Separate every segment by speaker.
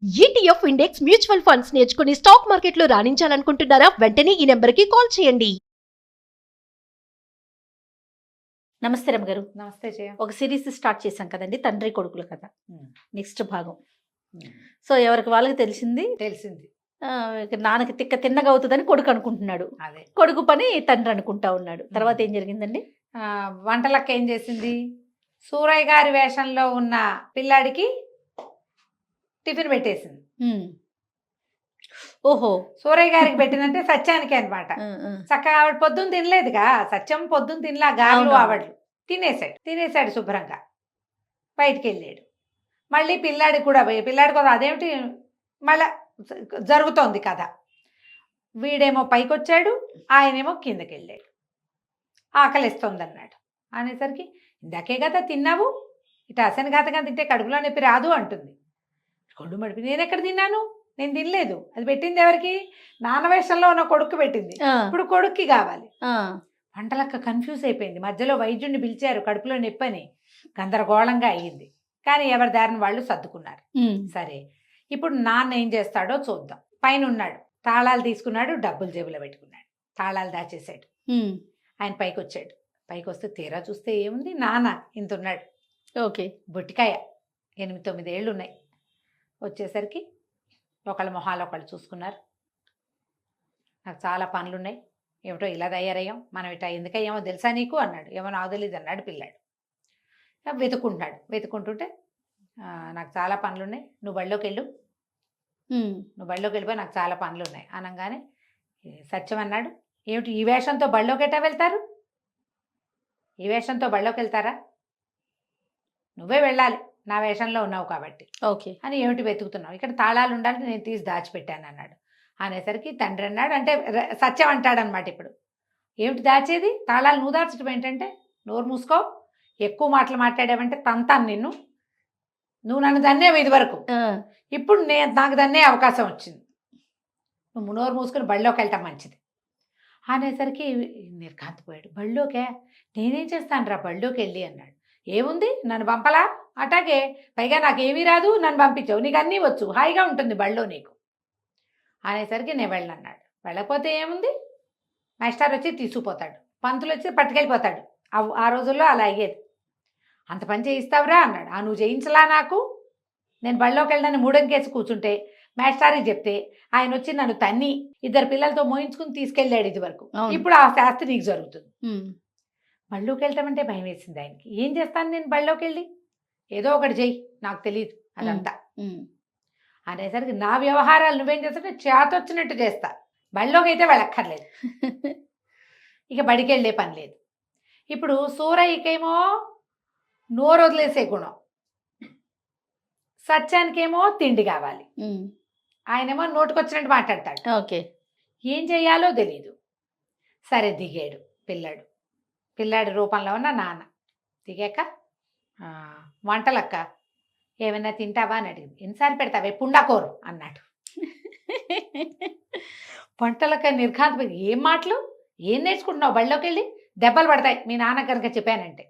Speaker 1: ETF index mutual funds నేర్చుకుని stock మార్కెట్లో రాణించాలనుకుంటున్నారా? వెంటనే ఈ నెంబర్కి కాల్ చేయండి. నమస్తే రమ్మ గారు.
Speaker 2: నమస్తే జయ.
Speaker 1: ఒక సిరీస్ స్టార్ట్ చేశాం కదండి, తండ్రి కొడుకుల కథ. నెక్స్ట్ భాగం. సో ఎవరికి వాళ్ళకి తెలిసింది, నాన్నకి తిక్క తిన్నగా అవుతుందని కొడుకు అనుకుంటున్నాడు.
Speaker 2: అదే
Speaker 1: కొడుకు పని తండ్రి అనుకుంటా ఉన్నాడు. తర్వాత ఏం జరిగిందండి?
Speaker 2: వంటలక్క ఏం చేసింది, సూరయ్య గారి వేషంలో ఉన్న పిల్లాడికి టిఫిన్ పెట్టేసింది.
Speaker 1: ఓహో,
Speaker 2: సూరయ్య గారికి పెట్టిందంటే సత్యానికి అనమాట. చక్కగా ఆవిడ పొద్దున్న తినలేదుగా, సత్యం పొద్దున్న తినలా, గారెలు ఆవడ్లు తినేసాడు శుభ్రంగా. బయటికి వెళ్ళాడు. మళ్ళీ పిల్లాడికి కూడా పిల్లాడి అదేమిటి మళ్ళా జరుగుతోంది కథ. వీడేమో పైకి వచ్చాడు, ఆయనేమో కిందకి వెళ్ళాడు. ఆకలిస్తోంది అన్నాడు. అనేసరికి ఇందాకే కదా తిన్నావు, ఇటు అసనఘాతగా తింటే కడుపులో నొప్పి రాదు అంటుంది. కొడు మడిపి నేను ఎక్కడ తిన్నాను, నేను తినలేదు. అది పెట్టింది ఎవరికి? నాన్న వేషంలో ఉన్న కొడుకు పెట్టింది. ఇప్పుడు కొడుక్కి కావాలి. వంటలక్క కన్ఫ్యూజ్ అయిపోయింది. మధ్యలో వైద్యుడిని పిలిచారు, కడుపులో నొప్పి అని. గందరగోళంగా అయ్యింది. కానీ ఎవరి దారిని వాళ్ళు సర్దుకున్నారు. సరే, ఇప్పుడు నాన్న ఏం చేస్తాడో చూద్దాం. పైన ఉన్నాడు, తాళాలు తీసుకున్నాడు, డబ్బులు జేబులో పెట్టుకున్నాడు, తాళాలు దాచేసాడు. ఆయన పైకి వచ్చాడు. పైకి వస్తే తీరా చూస్తే ఏముంది, నాన్న ఇంత ఉన్నాడు.
Speaker 1: ఓకే,
Speaker 2: బొట్టికాయ, 8-9 ఏళ్ళు ఉన్నాయి. వచ్చేసరికి ఒకళ్ళ మొహాలు ఒకళ్ళు చూసుకున్నారు. నాకు చాలా పనులు ఉన్నాయి, ఏమిటో ఇలా తయారయ్యాం, మనం ఇట్లా ఎందుకయ్యామో తెలుసా నీకు అన్నాడు. ఏమో నాకు తెలియదు అన్నాడు పిల్లాడు. వెతుకుంటుంటే నాకు చాలా పనులు ఉన్నాయి, నువ్వు బళ్ళోకి వెళ్ళిపోయి నాకు చాలా పనులు ఉన్నాయి అనగానే సత్యం అన్నాడు, ఏమిటి ఈ వేషంతో బళ్ళోకి ఎట్టా వెళ్తారు, ఈ వేషంతో బళ్ళోకి వెళ్తారా, నువ్వే వెళ్ళాలి, నా వేషంలో ఉన్నావు కాబట్టి.
Speaker 1: ఓకే
Speaker 2: అని ఏమిటి వెతుకుతున్నావు, ఇక్కడ తాళాలు ఉండాలి, నేను తీసి దాచిపెట్టాను అన్నాడు. అనేసరికి తండ్రి అన్నాడు, అంటే సత్యం అంటాడనమాట. ఇప్పుడు ఏమిటి దాచేది, తాళాలు నువ్వు దాచడం ఏంటంటే, నోరు మూసుకో, ఎక్కువ మాటలు మాట్లాడావంటే తంతాను నిన్ను, నువ్వు నన్ను దన్నేవు ఇది వరకు, ఇప్పుడు నాకు దన్నే అవకాశం వచ్చింది, నువ్వు నోరు మూసుకుని బళ్ళోకి వెళ్ళటం మంచిది అనేసరికి నిర్ఘాంతపోయాడు. బళ్ళోకే నేనేం చేస్తాను రా బళ్ళోకి వెళ్ళి అన్నాడు. ఏముంది, నన్ను పంపలా, అటాగే పైగా నాకేమీ రాదు, నన్ను పంపించావు, నీకు అన్నీ వచ్చు, హాయిగా ఉంటుంది బళ్ళో నీకు అనేసరికి నేను వెళ్ళన్నాడు. వెళ్ళకపోతే ఏముంది, మాస్టర్ వచ్చి తీసుకుపోతాడు, పంతులు వచ్చి పట్టుకెళ్ళిపోతాడు. ఆ రోజుల్లో అలా అయ్యేది. అంత పని చేయిస్తావురా అన్నాడు. నువ్వు చేయించలా నాకు, నేను బళ్ళోకి వెళ్ళడానికి మూడంకేసి కూర్చుంటే మాస్టారికి చెప్తే ఆయన వచ్చి నన్ను తన్ని 2 పిల్లలతో మోయించుకుని తీసుకెళ్ళాడు ఇది వరకు. ఇప్పుడు ఆ శాస్త్రి నీకు జరుగుతుంది. బళ్ళోకి వెళ్తామంటే భయం వేసింది ఆయనకి. ఏం చేస్తాను నేను బళ్ళోకి వెళ్ళి, ఏదో ఒకటి చెయ్యి, నాకు తెలియదు అదంతా అనేసరికి నా వ్యవహారాలు నువ్వేం చేస్తావు, చేతొచ్చినట్టు చేస్తా, బళ్ళోకి అయితే వెళ్ళక్కర్లేదు, ఇక బడికి వెళ్ళే పని లేదు. ఇప్పుడు సూరయ్యకేమో నోరు వదిలేసే గుణం, సత్యానికేమో తిండి కావాలి, ఆయనేమో నోటుకొచ్చినట్టు మాట్లాడతాడు.
Speaker 1: ఓకే,
Speaker 2: ఏం చెయ్యాలో తెలీదు. సరే దిగాడు పిల్లాడి రూపంలో ఉన్న నాన్న. దిగాక వంటలక్క ఏమైనా తింటావా అని అడిగింది. ఎన్నిసార్లు పెడతావే పుండాకోరు అన్నాడు. వంటలక్క నిర్ఘాంతపోయింది. ఏం మాటలు, ఏం నేర్చుకుంటున్నావు, బళ్ళోకి వెళ్ళి దెబ్బలు పడతాయి మీ నాన్న కనుక చెప్పానంటే,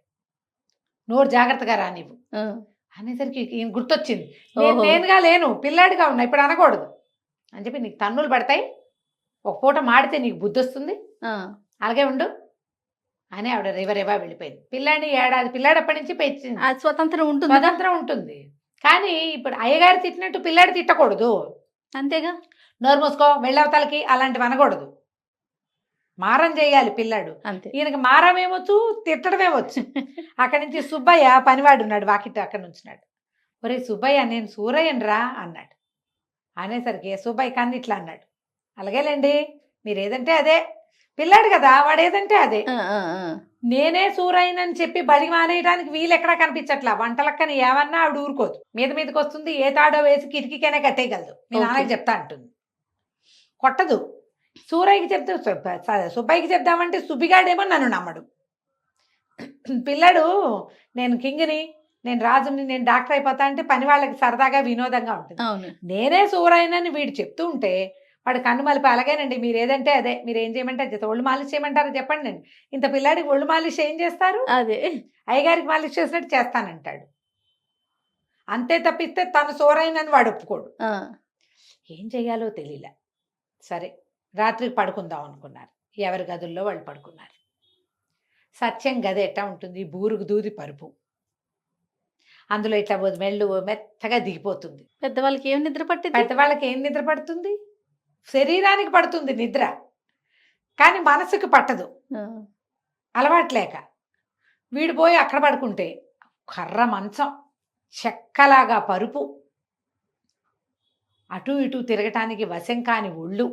Speaker 2: నోరు జాగ్రత్తగా రానివ్వు అనేసరికి ఈయన గుర్తొచ్చింది. నేనుగా లేను, పిల్లాడిగా ఉన్నా, ఇప్పుడు అనకూడదు అని చెప్పి, నీకు తన్నులు పడతాయి, ఒక పూట మాడితే నీకు బుద్ధి వస్తుంది, అలాగే ఉండు అని ఆవిడ రివరేవా వెళ్ళిపోయింది. పిల్లాడిని ఏడాది, పిల్లాడు అప్పటి నుంచి పెంచింది,
Speaker 1: స్వతంత్రం
Speaker 2: ఉంటుంది. కానీ ఇప్పుడు అయ్యగారు తిట్టినట్టు పిల్లాడి తిట్టకూడదు,
Speaker 1: అంతేగా,
Speaker 2: నోరు మూసుకో వెళ్ళవతలకి అలాంటివి అనకూడదు, మారం చేయాలి పిల్లాడు.
Speaker 1: అంతే.
Speaker 2: ఈయనకి మారమేమొచ్చు, తిట్టడమేమొచ్చు. అక్కడి నుంచి సుబ్బయ్య పనివాడు ఉన్నాడు, వాకిట్ అక్కడ నుంచున్నాడు. ఒరే సుబ్బయ్య, నేను సూరయ్యను రా అన్నాడు. అనేసరికి సుబ్బయ్య కన్ను ఇట్లా అన్నాడు. అలాగేలేండి, మీరు ఏదంటే అదే, పిల్లాడు కదా వాడు ఏదంటే అదే, నేనే సూరయ్యనని చెప్పి బడి మానేయడానికి వీలు ఎక్కడా కనిపించట్లా. వంటలక్కని ఏమన్నా ఆవిడ ఊరుకోదు, మీదకి వస్తుంది, ఏ తాడో వేసి కిటికీకైనా కట్టేయగలదు, మీ నాన్నకి చెప్తా అంటుంది, కొట్టదు. సూరయ్యకి చెప్తే సుబ్బయ్యకి చెప్దామంటే సుబ్బిగాడేమో నన్ను నమ్మడు. పిల్లాడు నేను కింగ్ని, నేను రాజుని, నేను డాక్టర్ అయిపోతా అంటే పని వాళ్ళకి సరదాగా వినోదంగా ఉంటుంది. నేనే సూరయ్యనని వీడు చెప్తూ ఉంటే వాడు కన్ను మలిపి, అలాగేనండి మీరు ఏదంటే అదే, మీరు ఏం చేయమంటే అది, ఒళ్ళు మాలిష్ చేయమంటారో చెప్పండి అండి. ఇంత పిల్లాడికి ఒళ్ళు మాలిష్ ఏం చేస్తారు,
Speaker 1: అదే
Speaker 2: అయ్యగారికి మాలిష్ చేసినట్టు చేస్తానంటాడు. అంతే తప్పిస్తే తను సూరైనని వాడు ఒప్పుకోడు.
Speaker 1: ఆ,
Speaker 2: ఏం చెయ్యాలో తెలియలే. సరే రాత్రికి పడుకుందాం అనుకున్నారు. ఎవరి గదుల్లో వాళ్ళు పడుకున్నారు. సత్యం గది ఎట్టా ఉంటుంది, బూరుగు దూది పరుపు, అందులో ఇట్లా మెళ్ళు మెత్తగా దిగిపోతుంది.
Speaker 1: పెద్దవాళ్ళకి ఏం నిద్ర పట్టింది?
Speaker 2: పెద్దవాళ్ళకి ఏం నిద్ర పడుతుంది? శరీరానికి పడుతుంది నిద్ర, కానీ మనసుకు పట్టదు,
Speaker 1: ఆ,
Speaker 2: అలవాట్లేక. వీడు పోయి అక్కడ పడుకుంటే కర్ర మంచం, చెక్కలాగా పరుపు, అటు ఇటు తిరగటానికి వశం కాని ఒళ్ళు.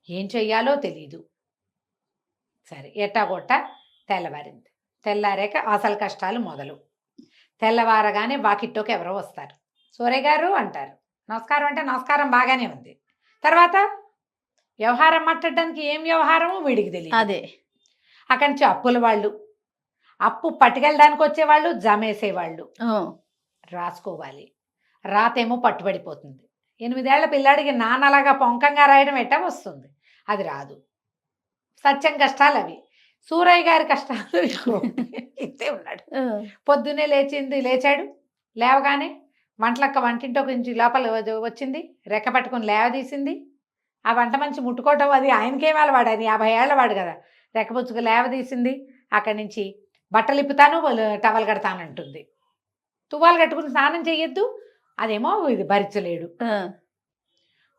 Speaker 2: ఏం చెయ్యాలో తెలీదు. సరే ఎట్టాగొట్ట తెల్లవారింది. తెల్లారాక అసలు కష్టాలు మొదలు. తెల్లవారగానే వాకిట్లోకి ఎవరో వస్తారు. సూరయ్య గారు అంటారు. నమస్కారం అంటే నమస్కారం బాగానే ఉంది. తర్వాత వ్యవహారం మాట్లాడడానికి ఏం వ్యవహారమో వీడికి తెలియదు.
Speaker 1: అదే
Speaker 2: అక్కడి నుంచి అప్పుల వాళ్ళు, అప్పు పట్టుకెళ్ళడానికి వచ్చేవాళ్ళు, జమేసేవాళ్ళు.
Speaker 1: ఆ,
Speaker 2: రాసుకోవాలి. రాతేమో పట్టుబడిపోతుంది. 8 ఏళ్ల పిల్లాడికి నాన్నలాగా పొంకంగా రాయడం ఎట్టా వస్తుంది? అది రాదు. సత్యం కష్టాలు అవి. సూరయ్య గారి కష్టాలు ఇంతే ఉన్నాడు.
Speaker 1: ఆ,
Speaker 2: పొద్దున్నే లేచాడు. లేవగానే వంటలక్క వంటింటో నుంచి లోపల వచ్చింది, రెక్క పట్టుకుని లేవదీసింది. ఆ వంట మంచి ముట్టుకోవటం అది ఆయనకేం వాడు, ఆయన 50 ఏళ్ళ వాడు కదా. రెక్కపుచ్చుకు లేవదీసింది. అక్కడి నుంచి బట్టలు ఇప్పుతాను, టవల్ కడతానంటుంది. తువ్వాలు కట్టుకుని స్నానం చెయ్యొద్దు, అదేమో ఇది భరించలేడు.
Speaker 1: ఆ,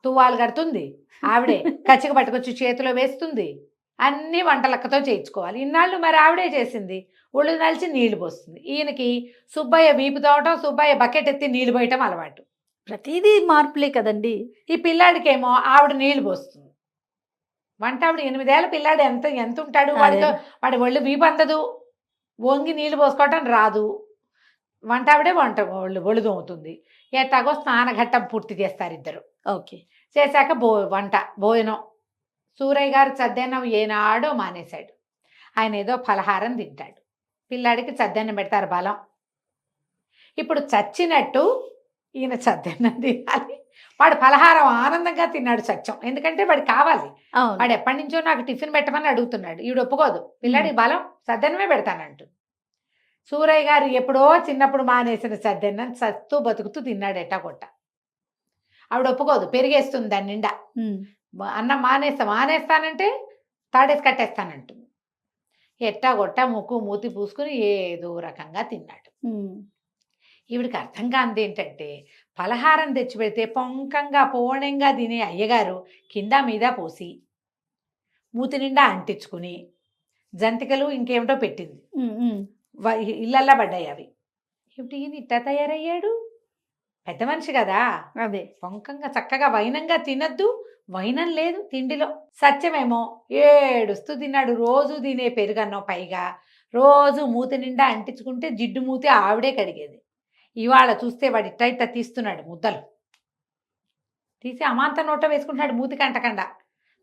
Speaker 2: తువ్వాలు కడుతుంది ఆవిడే, కచ్చిక పట్టుకొచ్చి చేతిలో వేస్తుంది. అన్నీ వంటలక్కతో చేయించుకోవాలి. ఇన్నాళ్ళు మరి ఆవిడే చేసింది. ఒళ్ళు నలిచి నీళ్లు పోస్తుంది. ఈయనకి సుబ్బయ్య వీపు తోవటం, సుబ్బయ్య బకెట్ ఎత్తి నీళ్లు పోయటం అలవాటు.
Speaker 1: ప్రతిదీ మార్పులే కదండి.
Speaker 2: ఈ పిల్లాడికేమో ఆవిడ నీళ్లు పోస్తుంది. వంట ఆవిడ 8 ఏళ్ల పిల్లాడు ఎంత ఉంటాడు, వాడితో వాడి ఒళ్ళు వీపు అందదు, వంగి నీళ్లు పోసుకోవటం రాదు. వంట ఆవిడే ఒళ్ళు తోముతుంది. ఎట్టాగో స్నానఘట్టం పూర్తి చేస్తారు ఇద్దరు.
Speaker 1: ఓకే.
Speaker 2: చేశాక భోజనం. సూరయ్య గారు చద్దన్నం ఏనాడో మానేశాడు. ఆయన ఏదో ఫలహారం తింటాడు. పిల్లాడికి చద్దన్నం పెడతారు బలం. ఇప్పుడు చచ్చినట్టు ఈయన చద్దన్నం తినాలి. వాడు ఫలహారం ఆనందంగా తిన్నాడు సత్యం, ఎందుకంటే వాడు కావాలి.
Speaker 1: అవును.
Speaker 2: వాడు ఎప్పటి నుంచో నాకు టిఫిన్ పెట్టమని అడుగుతున్నాడు. ఈవిడ ఒప్పుకోదు. పిల్లాడికి బలం, చద్దన్నమే పెడతానంటూ. సూరయ్య గారు ఎప్పుడో చిన్నప్పుడు మానేసిన చద్దన్నం చస్తూ బతుకుతూ తిన్నాడు ఎట్టాకొట్ట. ఆవిడ ఒప్పుకోదు, పెరిగేస్తుంది దాని నిండా. అన్నం మానేస్తానంటే తాడేసి కట్టేస్తానంటుంది. ఎట్టాగొట్ట ముక్కు మూతి పూసుకుని ఏదో రకంగా తిన్నాడు. ఈవిడికి అర్థం కానిది ఏంటంటే, పలహారం తెచ్చిపెడితే పొంకంగా పోణంగా తినే అయ్యగారు కింద మీద పోసి మూతి నిండా అంటించుకుని జంతికలు ఇంకేమిటో పెట్టింది. ఇళ్ళల్లా పడ్డాయి అవి. ఏమిటి ఈయన ఇట్టా తయారయ్యాడు? పెద్ద మనిషి కదా,
Speaker 1: అదే
Speaker 2: పొంకంగా చక్కగా వైనంగా తినద్దు, వైనం లేదు తిండిలో. సత్యమేమో ఏడుస్తూ తిన్నాడు. రోజు తినే పెరుగన్నం, పైగా రోజు మూతి నిండా అంటించుకుంటే జిడ్డు మూతి ఆవిడే కడిగేది. ఇవాళ చూస్తే వాడు ఇట్ట తీస్తున్నాడు ముద్దలు తీసి అమాంత నోట వేసుకుంటున్నాడు మూతికి అంటకుండా.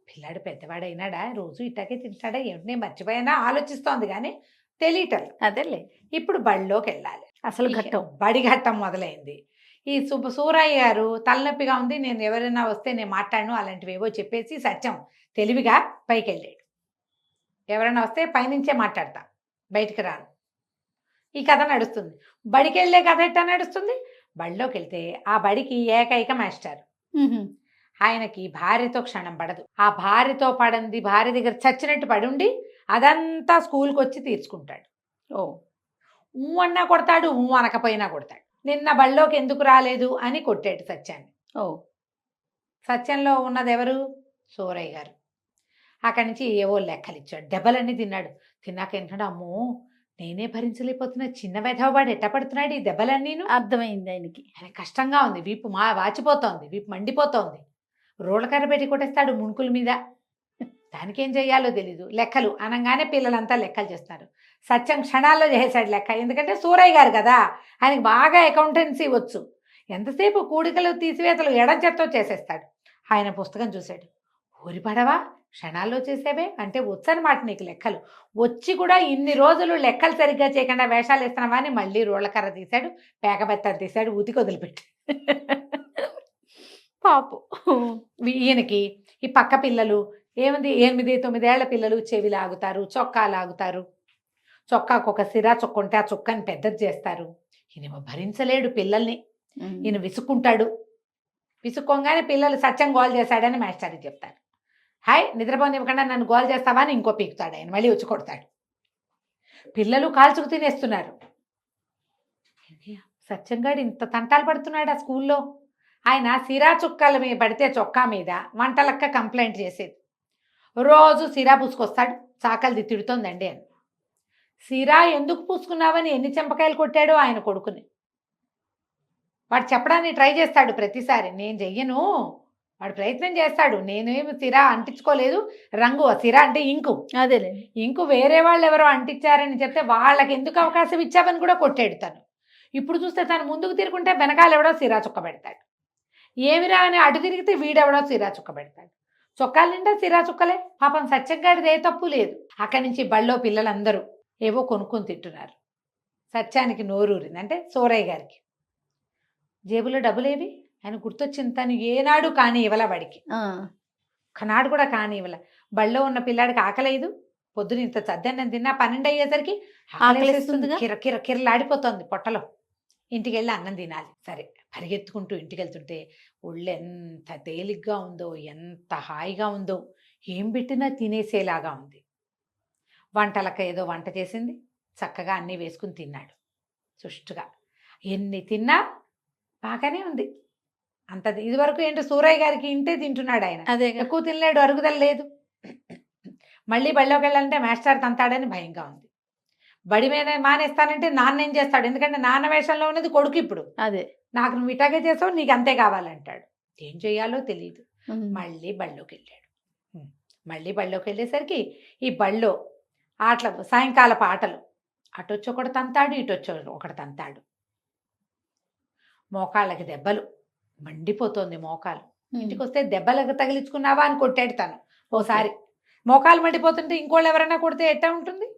Speaker 2: పిల్లాడు పెద్దవాడైనాడా, రోజు ఇట్టాకే తింటాడా ఏమిటి, నేను మర్చిపోయినా ఆలోచిస్తోంది కానీ తెలియటం.
Speaker 1: అదేలే.
Speaker 2: ఇప్పుడు బడిలోకి వెళ్ళాలి.
Speaker 1: అసలు ఘట్టం,
Speaker 2: బడి ఘట్టం మొదలైంది. ఈ సూరయ్య గారు తలనొప్పిగా ఉంది, నేను ఎవరైనా వస్తే నేను మాట్లాడను అలాంటివి ఏవో చెప్పేసి సత్యం తెలివిగా పైకి వెళ్ళాడు. ఎవరైనా వస్తే పైనుంచే మాట్లాడతా, బయటికి రాను. ఈ కథ నడుస్తుంది. బడికి వెళ్ళే కథ ఎట్టా నడుస్తుంది? బడిలోకి వెళ్తే ఆ బడికి ఏకైక మాస్టర్. ఆయనకి భార్యతో క్షణం పడదు. ఆ భార్యతో పడంది, భార్య దగ్గర చచ్చినట్టు పడుండి అదంతా స్కూల్కి వచ్చి తీర్చుకుంటాడు. ఊ అన్నా కొడతాడు, ఊ అనకపోయినా కొడతాడు. నిన్న బళ్ళోకి ఎందుకు రాలేదు అని కొట్టాడు సత్యాన్ని. సత్యంలో ఉన్నది ఎవరు? సూరయ్య గారు. అక్కడి నుంచి ఏవో లెక్కలు ఇచ్చాడు, దెబ్బలన్నీ తిన్నాడు. తిన్నాక ఏంటంటే, అమ్మో నేనే భరించలేకపోతున్నా, చిన్న వెధవవాడు ఎట్ట పడుతున్నాడు ఈ దెబ్బలన్నీను.
Speaker 1: అర్థమైంది ఆయనకి.
Speaker 2: ఆయన కష్టంగా ఉంది, వీపు వాచిపోతోంది, వీపు మండిపోతోంది. రోళ్ళకర్ర పెట్టి కొట్టేస్తాడు ముణుకుల మీద. దానికేం చెయ్యాలో తెలీదు. లెక్కలు అనగానే పిల్లలంతా లెక్కలు చేస్తున్నారు. సత్యం క్షణాల్లో చేసాడు లెక్క, ఎందుకంటే సూరయ్య గారు కదా, ఆయనకి బాగా అకౌంటెన్సీ వచ్చు. ఎంతసేపు కూడికలు తీసివేతలు ఎడం చేత్తో చేసేస్తాడు. ఆయన పుస్తకం చూశాడు. ఊరి పడవా, క్షణాల్లో చేసేవే అంటే వచ్చనమాట నీకు లెక్కలు. వచ్చి కూడా ఇన్ని రోజులు లెక్కలు సరిగ్గా చేయకుండా వేషాలు వేస్తున్నావా అని మళ్ళీ రోళ్ళకర్ర తీశాడు, పేకబెత్తని తీశాడు, ఉతికి వదిలిపెట్టి.
Speaker 1: పాపు.
Speaker 2: ఈయనకి ఈ పక్క పిల్లలు ఏముంది, 8-9 ఏళ్ల పిల్లలు చెవి లాగుతారు, చొక్కా లాగుతారు, చొక్కాకు ఒక సిరా చొక్కుంటే ఆ చొక్కాని పెద్దది చేస్తారు. ఈయనేమో భరించలేడు పిల్లల్ని.
Speaker 1: ఉమ్.
Speaker 2: ఈయన విసుక్కుంటాడు. విసుక్కోగానే పిల్లలు సత్యం గోల్ చేశాడని మాస్టర్కి చెప్తారు. హాయ్ నిద్రపోనివ్వకుండా నన్ను గోల్ చేస్తావా అని ఇంకో పీకుతాడు ఆయన, మళ్ళీ వచ్చి కొడతాడు. పిల్లలు కాల్చుకు తినేస్తున్నారు. సత్యంగాడు ఇంత తంటాలు పడుతున్నాడు ఆ స్కూల్లో. ఆయన సిరా చుక్కల మీద పడితే చొక్కా మీద వంటలక్క కంప్లైంట్ చేసేది. రోజు సిరా పూసుకొస్తాడు, చాకలిది తిడుతోందండి అని. సిరా ఎందుకు పూసుకున్నావని ఎన్ని చెంపకాయలు కొట్టాడో ఆయన కొడుకుని. వాడు చెప్పడానికి ట్రై చేస్తాడు ప్రతిసారి, నేను చెయ్యను. వాడు ప్రయత్నం చేస్తాడు, నేనేమి సిరా అంటించుకోలేదు, రంగు సిరా అంటే ఇంకు,
Speaker 1: అదేలే.
Speaker 2: ఇంకు వేరే వాళ్ళు ఎవరో అంటించారని చెప్తే వాళ్ళకి ఎందుకు అవకాశం ఇచ్చావని కూడా కొట్టాడు తను. ఇప్పుడు చూస్తే తను ముందుకు తిరుగుంటే వెనకాల ఎవడో సిరా చుక్క పెడతాడు. ఏమిరా అని అటు తిరిగితే వీడెవడో సిరా చుక్క పెడతాడు. చొక్కాల నిండా సిరా చుక్కలే. పాపం సత్యంగాడిది ఏ తప్పు లేదు. అక్కడి నుంచి బళ్ళో పిల్లలందరూ ఏవో కొనుక్కొని తింటున్నారు. సత్యానికి నోరూరింది, అంటే సూరయ్య గారికి. జేబులో డబ్బులేవి ఆయన గుర్తొచ్చింది. తను ఏనాడు కానీ ఇవ్వల వాడికి,
Speaker 1: ఆ,
Speaker 2: ఒకనాడు కూడా కానీ ఇవ్వల. బళ్ళో ఉన్న పిల్లాడికి ఆకలేదు. పొద్దున ఇంత చద్దన్నం తిన్నా 12 అయ్యేసరికి
Speaker 1: ఆకలేస్తుందిగా.
Speaker 2: కిరకిరలాడిపోతుంది పొట్టలో. ఇంటికి వెళ్ళి అన్నం తినాలి. సరే పరిగెత్తుకుంటూ ఇంటికి వెళ్తుంటే ఒళ్ళు ఎంత తేలిగ్గా ఉందో, ఎంత హాయిగా ఉందో, ఏం పెట్టినా తినేసేలాగా ఉంది. వంటలక ఏదో వంట చేసింది, చక్కగా అన్నీ వేసుకుని తిన్నాడు సుష్టుగా. ఎన్ని తిన్నా బాగానే ఉంది. అంత ఇదివరకు ఏంటో సూరయ్య గారికి ఇంతే తింటున్నాడు ఆయన,
Speaker 1: అదే.
Speaker 2: ఎక్కువ తినలేడు, అరుగుదల లేదు. మళ్ళీ బడిలోకి వెళ్ళాలంటే మాస్టర్ తంతాడని భయంగా ఉంది. బడి మీద మానేస్తానంటే నాన్న ఏం చేస్తాడు, ఎందుకంటే నాన్న వేషంలో ఉన్నది కొడుకు. ఇప్పుడు
Speaker 1: అదే.
Speaker 2: నాకు నువ్వు ఇటాగే చేసావు, నీకు అంతే కావాలంటాడు. ఏం చేయాలో తెలియదు.
Speaker 1: ఉమ్.
Speaker 2: మళ్ళీ బళ్ళోకి వెళ్ళాడు. మళ్ళీ బళ్ళోకి వెళ్ళేసరికి ఈ బళ్ళో ఆటలు, సాయంకాలపు ఆటలు, అటొచ్చి ఒకటి తంతాడు, ఇటొచ్చి ఒకటి తంతాడు. మోకాళ్ళకి దెబ్బలు, మండిపోతోంది మోకాలు. ఇంటికి వస్తే దెబ్బలకు తగిలించుకున్నావా అని కొట్టాడు తను ఓసారి. మోకాలు మండిపోతుంటే ఇంకోళ్ళు ఎవరైనా కొడితే ఎట్టా ఉంటుంది.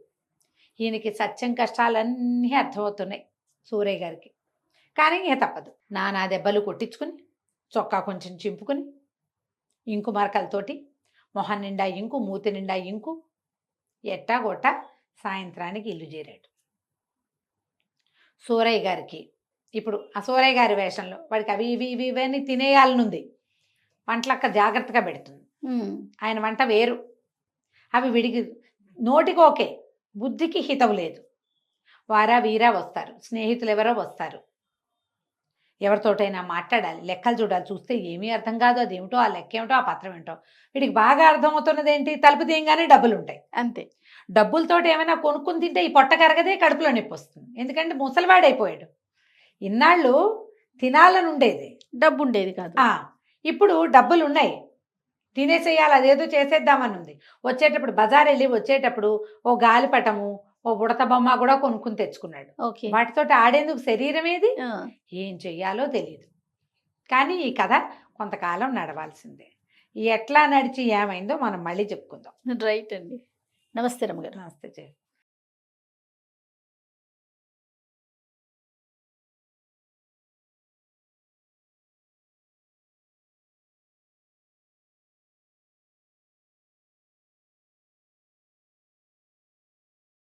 Speaker 2: ఈయనకి సత్యం కష్టాలన్నీ అర్థమవుతున్నాయి సూరయ్య గారికి. కానీ ఇక తప్పదు. నానా దెబ్బలు కొట్టించుకుని, చొక్కా కొంచెం చింపుకుని, ఇంకు మరకలతోటి మొహం నిండా ఇంకు, మూతి నిండా ఇంకు, ఎట్టా గొట్ట సాయంత్రానికి ఇల్లు చేరాడు. సూరయ్య గారికి ఇప్పుడు ఆ సూరయ్య గారి వేషంలో వాడికి అవి ఇవి ఇవి ఇవన్నీ తినేయాలనుంది. వంటలక్క జాగ్రత్తగా పెడుతుంది.
Speaker 1: ఉమ్.
Speaker 2: ఆయన వంట వేరు. అవి విడిగి నోటికి ఓకే, బుద్ధికి హితవు లేదు. వారా వీరా వస్తారు, స్నేహితులు ఎవరో వస్తారు, ఎవరితోటైనా మాట్లాడాలి, లెక్కలు చూడాలి. చూస్తే ఏమీ అర్థం కాదు, అదేమిటో ఆ లెక్క ఏమిటో ఆ పత్రం ఏంటో. వీడికి బాగా అర్థమవుతున్నది ఏంటి, తలుపు తీయంగానే డబ్బులు ఉంటాయి.
Speaker 1: అంతే.
Speaker 2: డబ్బులతోటి ఏమైనా కొనుక్కుని తింటే ఈ పొట్ట కరగదే, కడుపులో నొప్పి వస్తుంది. ఎందుకంటే ముసలివాడైపోయాడు. ఇన్నాళ్ళు తినాలని ఉండేది,
Speaker 1: డబ్బు ఉండేది కాదు.
Speaker 2: ఇప్పుడు డబ్బులు ఉన్నాయి, తినేసేయాలి, అదేదో చేసేద్దామని ఉంది. వచ్చేటప్పుడు బజార్ వెళ్ళి వచ్చేటప్పుడు ఓ గాలిపటము, ఓ ఉడత బొమ్మ కూడా కొనుక్కుని తెచ్చుకున్నాడు.
Speaker 1: ఓకే.
Speaker 2: వాటితోటి ఆడేందుకు శరీరం ఏది,
Speaker 1: ఆ,
Speaker 2: ఏం చెయ్యాలో తెలియదు. కానీ ఈ కథ కొంతకాలం నడవాల్సిందే. ఎట్లా నడిచి ఏమైందో మనం మళ్ళీ చెప్పుకుందాం.
Speaker 1: రైట్ అండి. నమస్తే రమ్మగారు.
Speaker 2: నమస్తే జయ.